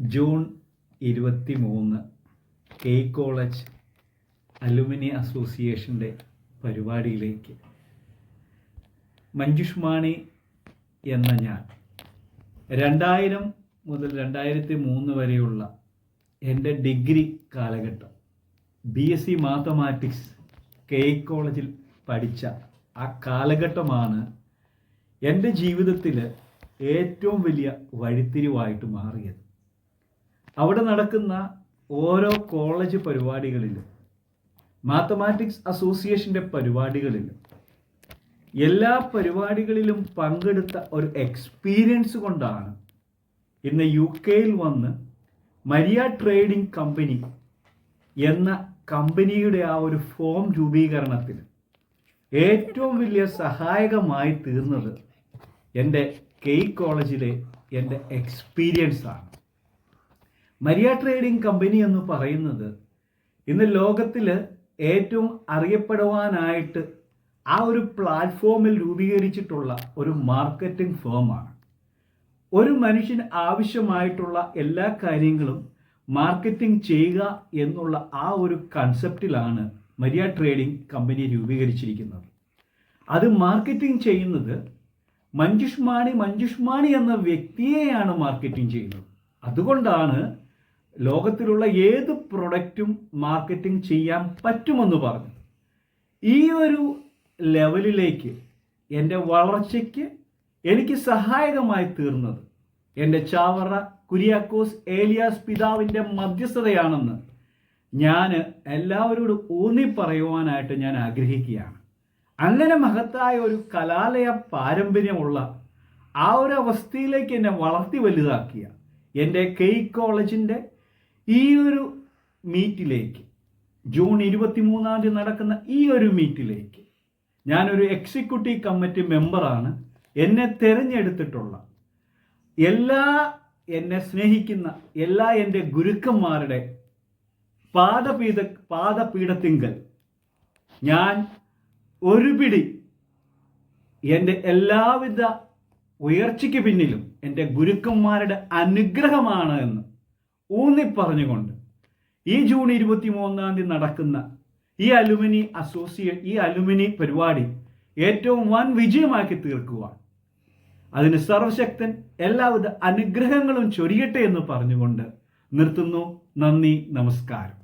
June 23 K college alumni അസോസിയേഷൻ്റെ പരിപാടിയിലേക്ക് മഞ്ജുഷ് മാണി എന്ന ഞാൻ 2000 മുതൽ 2003 വരെയുള്ള എൻ്റെ ഡിഗ്രി കാലഘട്ടം BSc മാത്തമാറ്റിക്സ് കെ കോളേജിൽ പഠിച്ച ആ കാലഘട്ടമാണ് എൻ്റെ ജീവിതത്തിൽ ഏറ്റവും വലിയ വഴിത്തിരിവായിട്ട് മാറിയത്. അവിടെ നടക്കുന്ന ഓരോ കോളേജ് പരിപാടികളിലും മാത്തമാറ്റിക്സ് അസോസിയേഷൻ്റെ പരിപാടികളിലും എല്ലാ പരിപാടികളിലും പങ്കെടുത്ത ഒരു എക്സ്പീരിയൻസ് കൊണ്ടാണ് ഇന്ന് UK വന്ന് മരിയ ട്രേഡിംഗ് കമ്പനി എന്ന കമ്പനിയുടെ ആ ഒരു ഫോം രൂപീകരണത്തിൽ ഏറ്റവും വലിയ സഹായകമായി തീർന്നത് എൻ്റെ കെ കോളേജിലെ എൻ്റെ എക്സ്പീരിയൻസ് ആണ്. മരിയ ട്രേഡിംഗ് കമ്പനി എന്ന് പറയുന്നത് ഇന്ന് ലോകത്തിൽ ഏറ്റവും അറിയപ്പെടുവാനായിട്ട് ആ ഒരു പ്ലാറ്റ്ഫോമിൽ രൂപീകരിച്ചിട്ടുള്ള ഒരു മാർക്കറ്റിംഗ് ഫേമാണ്. ഒരു മനുഷ്യന് ആവശ്യമായിട്ടുള്ള എല്ലാ കാര്യങ്ങളും മാർക്കറ്റിംഗ് ചെയ്യുക എന്നുള്ള ആ ഒരു കൺസെപ്റ്റിലാണ് മരിയ ട്രേഡിംഗ് കമ്പനി രൂപീകരിച്ചിരിക്കുന്നത്. അത് മാർക്കറ്റിംഗ് ചെയ്യുന്നത് മഞ്ജുഷ് മാണി എന്ന വ്യക്തിയെയാണ് മാർക്കറ്റിംഗ് ചെയ്യുന്നത്. അതുകൊണ്ടാണ് ലോകത്തിലുള്ള ഏത് പ്രൊഡക്റ്റും മാർക്കറ്റിംഗ് ചെയ്യാൻ പറ്റുമെന്ന് പറഞ്ഞു. ഈ ഒരു ലെവലിലേക്ക് എൻ്റെ വളർച്ചയ്ക്ക് എനിക്ക് സഹായകമായി തീർന്നത് എൻ്റെ ചാവറ കുര്യാക്കോസ് ഏലിയാസ് പിതാവിൻ്റെ മധ്യസ്ഥതയാണെന്ന് ഞാൻ എല്ലാവരോടും ഊന്നി പറയുവാനായിട്ട് ഞാൻ ആഗ്രഹിക്കുകയാണ്. അങ്ങനെ മഹത്തായ ഒരു കലാലയ പാരമ്പര്യമുള്ള ആ ഒരു അവസ്ഥയിലേക്ക് എന്നെ വളർത്തി വലുതാക്കിയ എൻ്റെ കെ കോളേജിൻ്റെ ഈ ഒരു മീറ്റിലേക്ക് ജൂൺ 23 നടക്കുന്ന ഈ ഒരു മീറ്റിലേക്ക് ഞാനൊരു എക്സിക്യൂട്ടീവ് കമ്മിറ്റി മെമ്പറാണ്. എന്നെ തിരഞ്ഞെടുത്തിട്ടുള്ള എന്നെ സ്നേഹിക്കുന്ന എല്ലാ എൻ്റെ ഗുരുക്കന്മാരുടെ പാദപീഠത്തിങ്കൽ ഞാൻ ഒരു പിടി എൻ്റെ എല്ലാവിധ ഉയർച്ചയ്ക്ക് പിന്നിലും എൻ്റെ ഗുരുക്കന്മാരുടെ അനുഗ്രഹമാണ് എന്ന് ഊന്നിപ്പറഞ്ഞുകൊണ്ട് ഈ ജൂൺ 23 നടക്കുന്ന ഈ അലുമിനി പരിപാടി ഏറ്റവും വൻ വിജയമാക്കി തീർക്കുവാൻ അതിന് സർവശക്തൻ എല്ലാവിധ അനുഗ്രഹങ്ങളും ചൊരിയട്ടെ എന്ന് പറഞ്ഞുകൊണ്ട് നിർത്തുന്നു. നന്ദി, നമസ്കാരം.